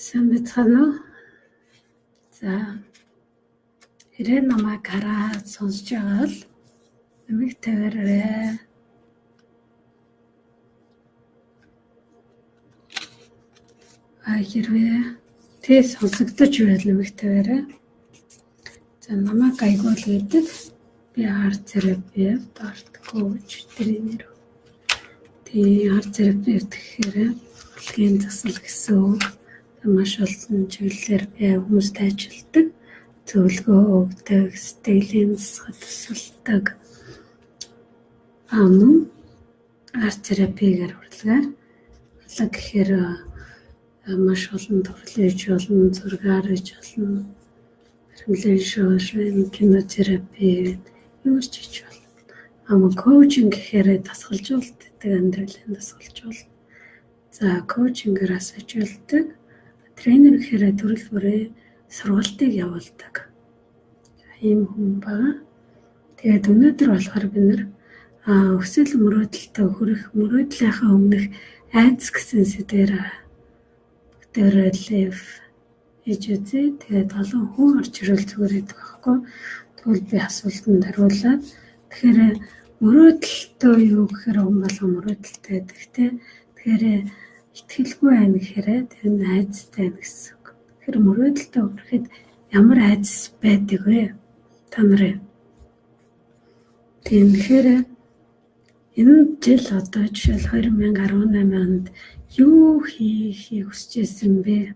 Сайн байцгаана уу? За, хэрэг намайг хараад сонсож байгаа бол нэмэг тавиараа. Хэрвээ тэг сонсогдож байвал нэмэг тавиараа. За, намайг айгуул гэдэг би арт терапевт, арт коуч, тренер. Тэгээ арт терапевт гэхээр хөдөлгөөний засал гэсэн үг. Маш олон чиглэлээр би хүмүүст ажилладаг. Зөвлөгөө өгдөг, сэтгэлийн засахад тусалдаг. Мөн арт терапигээр урлагаар гэхээр маш олон төрлийн иж болно, зургаар иж болно, хөрмөлön шоушин, кинотерапи юу ч хийж болно. Коучинг гэхээр дасгалжуулдаг, амьдралын дасгалжуул. За, коучингээр асаажуулдаг. Тренер гэхээр төрөл бүрийн сургалтыг явуулдаг. Ийм хүн байгаа. Тэгээд өнөөдөр болохоор бид нэр өсөл мөрөөдөлтөд хүрэх, мөрөөдлийнхаа өмнөх айдас гэсэн сэдвээр бүтээрэлээ хийж үзье. Тэгээд олон хүн орж ирэл зүгээр байдаг байхгүй. Тэгвэл би асуултанд хариулаад тэгэхээр мөрөөдөлтөө юу гэхээр хүн болгон мөрөөдөлтөд байдаг те. Тэгэхээр итгэлгүй байна гэхээр тэр нь айдастай байна гэсэн үг. Тэгэхээр мөрөөдөлтөд хүрэхэд ямар айдас байдаг вэ? Та нарын. Тэгэхээр энэ жил одоо жишээл 2018 онд юу хийхийг хүсэж байсан бэ?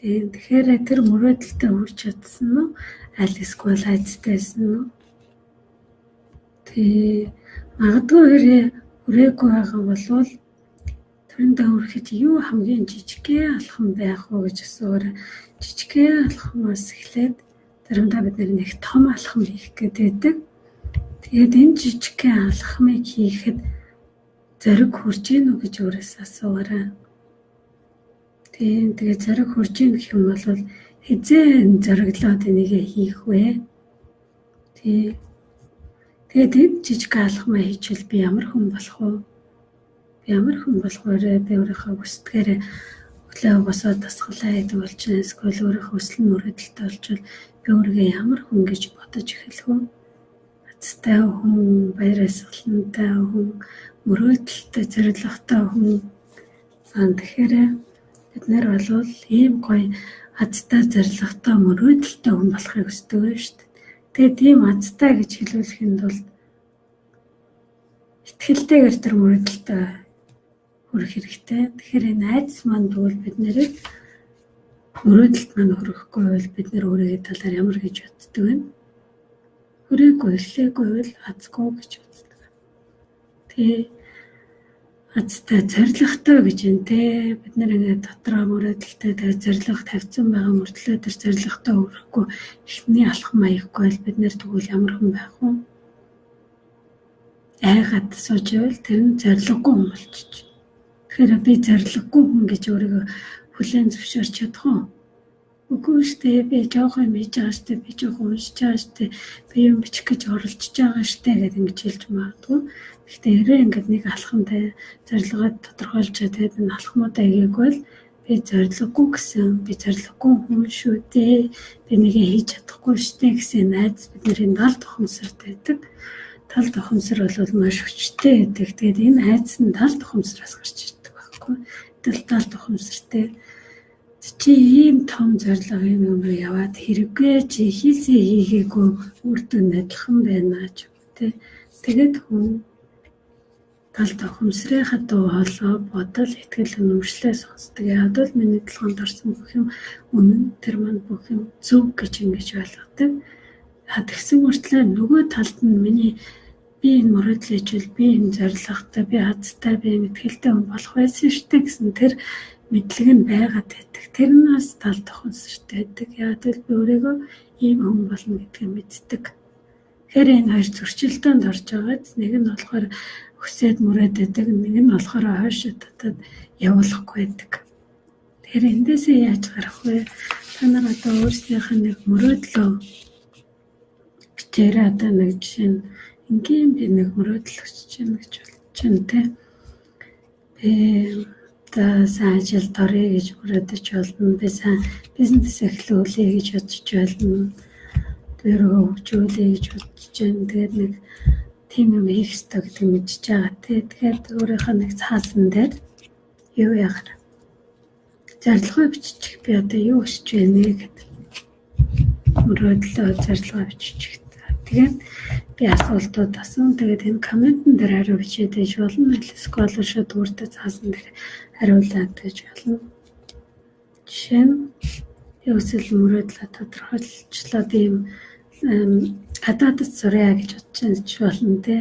Тэгэхээр тэр мөрөөдөлтөд хүрч чадсан нь аль эсвэл айдастайсэн нь? Магадгүй хүрээгүй байгаа болвол тэрэндээ хүрэхэд юу хамгийн жижигхэн алхам байх вэ гэж асуугаар жижигхэн алхамаас эхлээд заримдаа бид нэг том алхам хийх гэдэг. Тэгээд энэ жижигхэн алхмыг хийхэд зориг хүрч ийн үү гэж өөрөөсөө асуугаарай. Тэгээд зориг хүрч ийн гэх юм бол хизээ зориглоод энийг хийх вэ? Тэгээд энэ жижиг алхмаа хийчихвэл би ямар хүн болох вэ? Ямар хүн болохоор би өөрийнхөө хүсдгээр өглөө босоод дасгалаа хийдэг болж эсвэл өөрийнхөө хүсэл мөрөөдөлтөд олжвол би өөрийгөө ямар хүн гэж бодож эхэлэх вэ? Хацтай хүн, баяр баясгалантай хүн, мөрөөдөлтөд зорилготой хүн. Тэгэхээр бид нар бол ийм гоё хацтай зорилготой мөрөөдөлтөй хүн болохыг хүсдэг байна шүү дээ. Тэгээд ийм хацтай гэж хэлүүлэхэд бол итгэлтэйгээр тэр мөрөөдөлтөд хүрэх хэрэгтэй. Тэгэхээр энэ айдас маань тэгвэл бид нэрийг мөрөөдөлт маань хүрэхгүй бол бид нэр өөрийгөө талаар ямар гэж боддог вэ? Хүрээгүй, эхлээгүй бол азгүй гэж боддог. Азтай зорилготой гэж энэ те бид нэр ингээд дотроо мөрөөдөлтөд тэгээд зорилго тавьсан байгаа мөртлөө тэр зорилготой хүрэхгүй эхний алхам аяхгүй бол бид нэр тэгвэл ямар хүн байх вэ? Айгаад сууж байвал тэр нь зорилгогүй хүн болчих. Тэгэхээр би зорилгогүй хүн гэж өөрийгөө хүлээн зөвшөөрч чадах уу? Үгүй шүү дээ. Би жоохон юм хийж байгаа шүү дээ. Би жоохон уншиж байгаа шүү дээ. Би юм бичих гэж оролдож байгаа шүү дээ гэдэг ингэж хэлж магадгүй. Гэхдээ хэрэг ингээд нэг алхамтай зорилгоо тодорхойлж тэгээд энэ алхмуудаа хийгээгүй бол би зорилгогүй гэсэн, би зорилгогүй хүн шүү дээ. Би нэгээ хийж чадахгүй шүү дээ гэсэн найз бидний далд ухамсарт байдаг. Талд ухамсар бол маш хүчтэй байдаг. Тэгээд энэ айдас нь талд ухамсараас гарч ирдэг байхгүй. Талд ухамсартай чи ийм том зорилго юм руу яваад хэрэггүй чи хийсээ хийгээгүй үр дүн адилхан байна ч гэдэг. Тэгээд хүн талд ухамсарынхаа дуу хоолой бодол итгэл үнэмшлээ сонсдог. Яг л миний толгойд орсон бүх юм үнэн тэр манд бүх юм зөв гэж ингэж ойлгодог. Тэгсэн мөртлөө нөгөө талд нь миний би энэ мөрөөдлөж би энэ зорилготой би хацтай би итгэлтэй хүн болох байсан шүү дээ гэсэн тэр мэдлэг нь байгаад байдаг. Тэр нь бас талд ухамсартай байдаг. Яг л би өөрийгөө ийм хүн болно гэдгийг мэддэг. Тэгэхээр энэ хоёр зөрчилдөөнд орж байгааз нэг нь болохоор хүсээд мөрөөдөд, нэг нь болохоор хойшоо татаад явуулахгүй байдаг. Тэгэхээр эндээсээ яаж гарах вэ? Та нар одоо өөрсдийнх нь нэг мөрөөдлөө бичээрэй. Одоо нэг жишээ нь ингийн би нэг мөрөөдөл өсөж байна гэж бодож байна те. та сайн ажилд орё гэж мөрөөдөж болно. Би сайн бизнес эхлүүлэе гэж бодож болно. Өөрийгөө хөгжүүлэе гэж бодож байна. Тэгээд нэг тийм юм хийх ёстой гэдэг мэдчихэж байгаа тий. Тэгэхээр өөрийнхөө нэг цаасан дээр юу яах вэ? Зорилгоо биччих. Би одоо юу хийж байна гэдэг. Мөрөөдлөө зорилгоо биччих. Тэгээд би асуултууд асан. Тэгээд энэ комментэн дээр хариу бичээд ээж болно. Эсвэл шууд өөртөө цаасан дээр хариулаад гэж болно. Жишээ нь ёсэл мөрөөдлөө тодорхойлчлоо би юм гадаадд сурья гэж бодож болно те.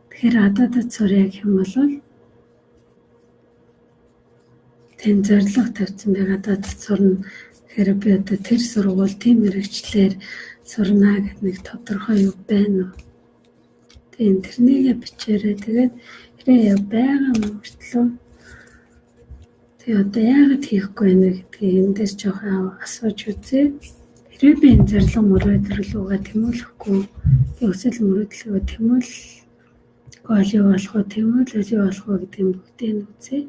Тэгэхээр гадаадд сурья гэх юм бол тэн зорилго тавьсан би гадаадд сурна. Тэгэхээр би одоо тэр сургууль тийм мэрэгчлэр сурна гэдэг нэг тодорхой юу байна уу? Тэгээд тэрнийг бичээрэй. Тэгээд хэрэг байгаа мөртлөө тэгээд одоо яагаад хийхгүй байна гэдгийг эндээс жоохон асууж үзье. Хэрэг би энэ зорилго мөрөөдлөөгөө тэмүүлэхгүй өсөл мөрөөдлөгөө тэмүүлэхгүй юу болох вэ? Тэмүүлэл юу болох вэ гэдэг нь бүгдийг нь үзье.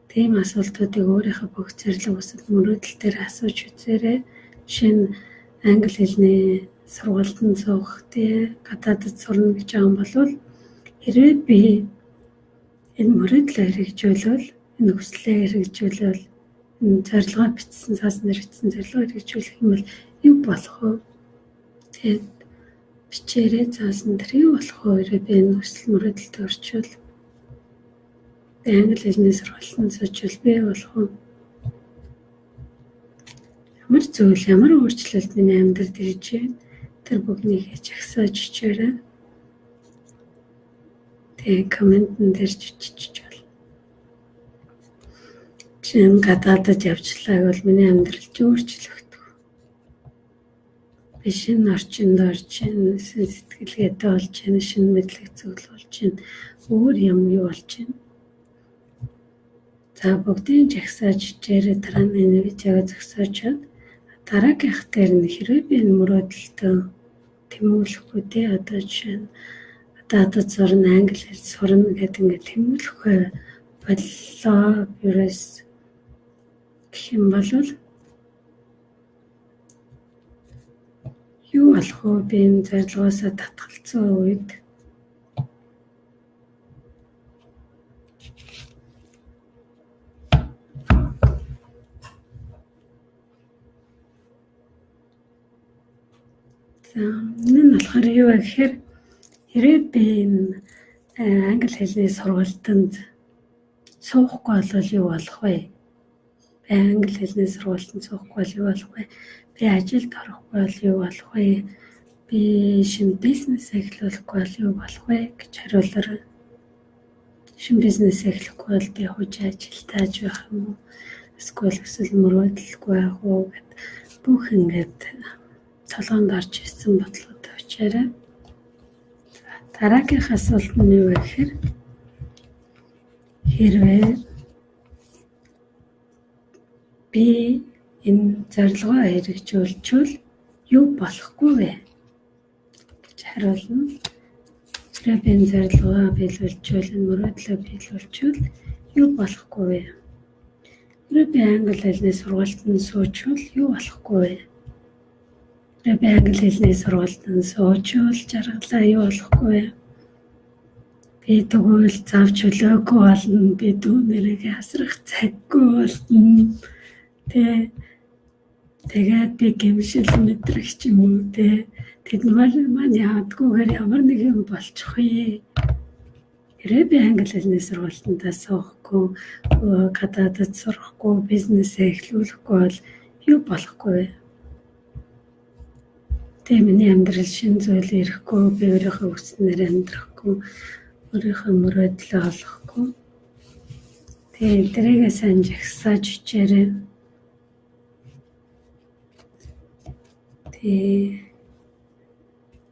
Тийм асуултуудыг өөрийнхөө бүх зорилго өсөл мөрөөдөл дээр асууж үзээрэй. Жишээ нь англи хэлний сургуульд суух тий гадаадд сурна гэж байгаа юм бол хэрэг би энэ мөрөөдлөө хэрэгжүүлвэл энэ хүслээ хэрэгжүүлвэл энэ зорилгоо бичсэн цаасан дээр бичсэн зорилгоо хэрэгжүүлэх юм бол юу болох вэ? Тэгээд бичээрэй цаасан дээр юу болох вэ? Би энэ хүсэл мөрөөдөлд орчвол англи хэлний сургуульд суучвал би болох вэ? Ямар зүйл, ямар өөрчлөлт миний амьдралд ирж байна? Тэр бүгнийг жагсааж бичээрэй. Тэгээд комментэн дээр бичиж болно. Чин гадаадд явчлаа гэвэл миний амьдрал өөрчлөгдөв. Би шинэ орчинд орж байна, сэтгэлгээтэй болж байна, шинэ мэдлэг зүйл болж байна. Өөр юм юу болж байна? За бүгдийг жагсааж бичээрэй. Дараа нь энэ видеог зогсоочоод дараагийнх дээр нь хэрэг би энэ мөрөөдөлтөө тэмүүлэхгүй тий одоо жишээ нь гадаадд сурна, англи хэл сурна гэдэг ингээд тэмүүлэхгүй боллоо ерөөс гэх юм бол юу болох вэ? Би энэ зорилгоосоо татгалцсан үед энэ нь болохоор юу вэ гэхээр хэрэг би энэ англи хэлний сургуульд суухгүй бол юу болох вэ? Би англи хэлний сургуульд суухгүй бол юу болох вэ? Би ажилд орохгүй бол юу болох вэ? Би шинэ бизнес эхлүүлэхгүй бол юу болох вэ гэж хариулаарай. Шинэ бизнес эхлэхгүй бол би хуучин ажилтааж байх юм уу? Эсвэл өсөл мөрөөдөлгүй байх уу гэд бүх ингээд толгоонд орж ирсэн бодлого тавьчаарай. Дараагийн асуулт нь юу вэ гэхээр хэрвээ би энэ зорилгоо хэрэгжүүлчихвэл юу болохгүй вэ гэж хариулна. Хэрвээ би энэ зорилгоо биелүүлчихвэл энэ мөрөөдлөө биелүүлчихвэл юу болохгүй вэ? Хэрвээ би англи хэлний сургуульд суучвал юу болохгүй вэ? Би англи хэлний сургуульд суучвал жаргалаа юу болохгүй вэ? Би тэгвэл завч чөлөөгүй болно. Би дүүнэрийг асрах цаггүй болно. Тэгээд би гэмшил мэдрэх юм уу те. Тэд маань яадгүйгээр ямар нэг юм болчих вэ? Хэрэг би англи хэлний сургуульд суухгүй, гадаадд сурахгүй, бизнесээ эхлүүлэхгүй бол юу болохгүй вэ? Тэ миний амьдрал шинэ зүйл ирэхгүй, би өөрийнхөө хүснээр амьдрахгүй, өөрийнхөө мөрөөдлөө олохгүй. Тэгээ тэрийгээ сайн жагсааж хичээрэй. Тэгээ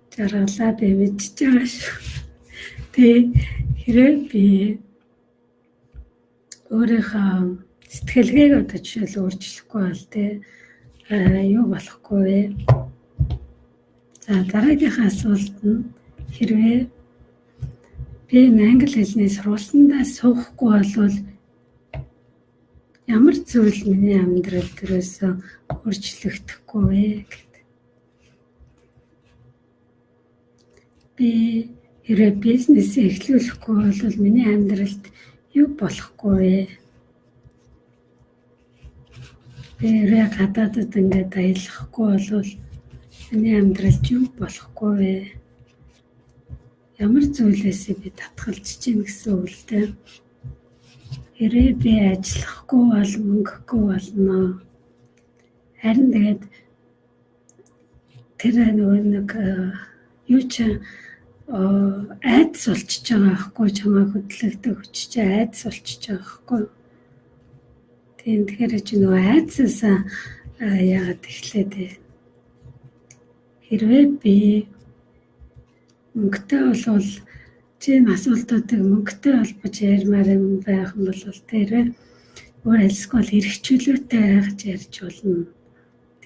жаргалаа би мэдчихэж байгаа шүү. Тэгээ хэрэг би өөрийнхөө сэтгэлгээг одоо жишээл өөрчлөхгүй бол юу болохгүй вэ? За дараагийнх асуулт нь хэрвээ би англи хэлний сургуульд суухгүй болвол Ямар зүйл миний амьдрал дээрээс өөрчлөгдөхгүй вэ гэдэг. Би хэрэг бизнес эхлүүлэхгүй бол миний амьдралд юу болохгүй вэ? Би хэрэг гадаадд ингээд аялахгүй бол миний амьдралд юу болохгүй вэ? Ямар зүйлээсээ би татгалзаж чинь гэсэн үг л дээ. Хэрэг би ажиллахгүй бол мөнгөгүй болно. Харин тэгээд тэр нэг юу ч айдас болчихж байгаа байхгүй чамаа хөдлөгдөг хүч чи айдас болчихж байгаа байхгүй. Тэгэхээр чи нөгөө айдсаас яагаад эхлээд хэрвээ би мөнгөтэй болвол чи энэ асуултуудыг мөнгөтэй холбож ярмаар юм байх юм бол тэр өөр альсгүй эрхчлөөтэй хайгаж ярьж болно.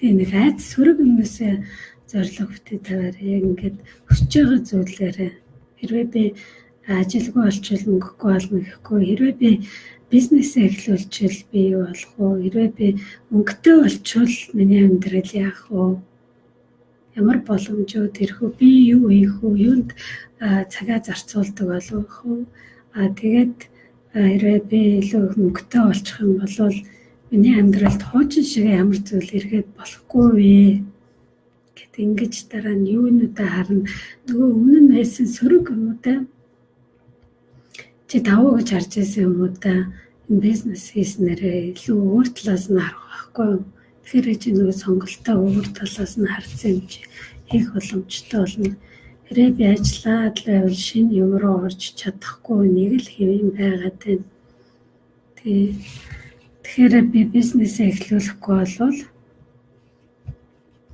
Тэгээ нэг айдас сөрөг юмнасаа зорилго бүтээ тавиараа ингээд хүсэж байгаа зүйлээрээ хэрвээ би ажилгүй болчихвол мөнгөгүй болно гэхгүй хэрвээ би бизнесээ эхлүүлчихвэл би юу болох вэ? Хэрвээ би мөнгөтэй болчихвол миний амьдрал яах вэ? Ямар боломжууд ирэх вэ? Би юу хийх вэ? Юунд цагаа зарцуулдаг болох вэ? Тэгээд хэрвээ би илүү мөнгөтэй болчих юм бол миний амьдралд хуучин шиг ямар зүйл ирэхэд болохгүй вэ? Гэт ингэж дараа нь юунуудаа харна. Нөгөө өмнө нь байсан сөрөг юмудаа чи давуу гэж харж байсан юмудаа энэ бизнес хийснээрээ илүү өөр талаас нь харах байхгүй юу? Тэгэхээр чи нөгөө сонголтоо өөр талаас нь харсан юм чи хийх боломжтой болно. Хэрэг би ажиллаад л байвал шинэ юм руу орж чадахгүй нэг л хэвэн байгаад байна. Тэгэхээр би бизнесээ эхлүүлэхгүй бол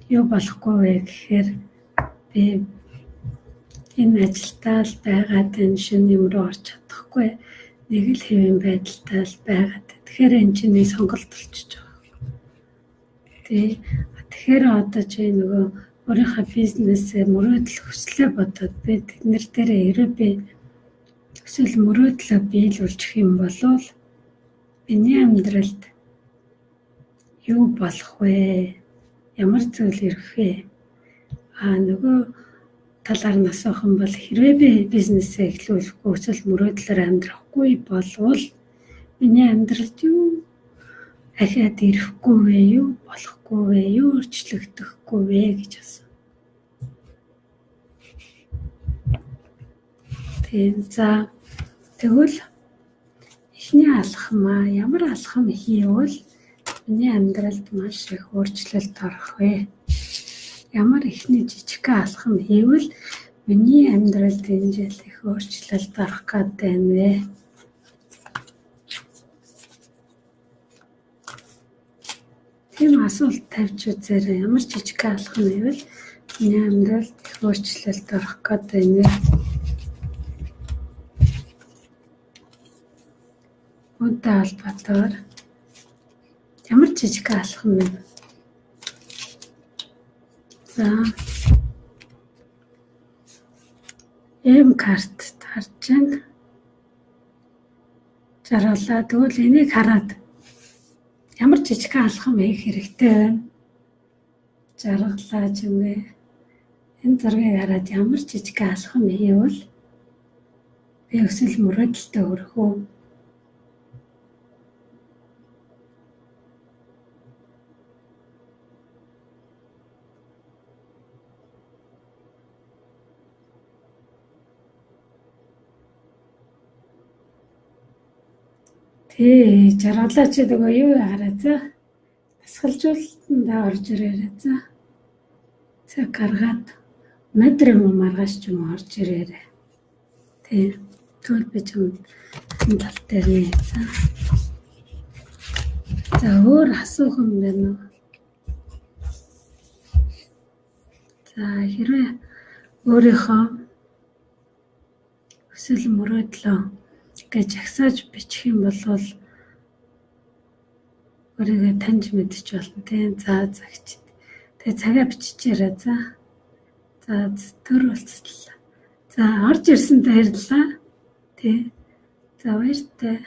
юу болохгүй вэ гэхээр би энэ ажилтаа л байгаад энэ шинэ юм руу орж чадахгүй нэг л хэвэн байдалтай л байгаад. Тэгэхээр энэ чинь сонголт болчихж байгаа. Тэгэхээр одоо чи нөгөө өөрийнхөө бизнесээ мөрөөдөл хүслээ бодоод би тэднэр дээрээ хэрэг би эсвэл мөрөөдлөө биелүүлчих юм бол миний амьдралд юу болох вэ? Ямар зүйл ирэх вэ? Нөгөө талаар нь асуух юм бол хэрвээ би бизнесээ эхлүүлэхгүй эсвэл мөрөөдлөөр амьдрахгүй болвол миний амьдралд юу ахиад ирэхгүй вэ? Юу болохгүй вэ? Юу өөрчлөгдөхгүй вэ гэж асуув. Тэгвэл эхний алхам ямар алхам хийвэл миний амьдралд маш их өөрчлөлт орох вэ? Ямар ихний жижигхэн алхам хийвэл миний амьдралд энэ жил их өөрчлөлт орох гэдэг юм вэ? Тийм асуулт тавьж үзээрэй. Ямар жижигхэн алхам хийвэл миний амьдралд их өөрчлөлт орох гэдэг юм вэ? Үүнтэй холбоотойгоор ямар жижигхэн алхам вэ? Карт харж байна. Жаргалаа. Тэгвэл энийг хараад ямар жижигхэн алхам хийх хэрэгтэй байна? Жаргалаа чимээ. Энэ зургийг хараад ямар жижигхэн алхам хийвэл би өсөл мөрөөдөлтөд хүрэх үү? Жаргалаа чи нөгөө юу хараа за. Тасгалжуулалтанд орж ирээрэй за. Цаг гаргаад метр юм маргааш ч юм орж ирээрэй. Тэгвэл би ч юм энэ тал дээр нэ за. За өөр асуух юм байна уу? За хэрвээ өөрийнхөө өсөл мөрөөдлөө гэж агсааж бичих юм бол өөрийгөө таньж мэдчих болно тийм. За гэж. Тэгээ цагаа биччихээрэй за. За төр болцлоо. За орж ирсэнтэй баярлалаа. Тий. За баяртай.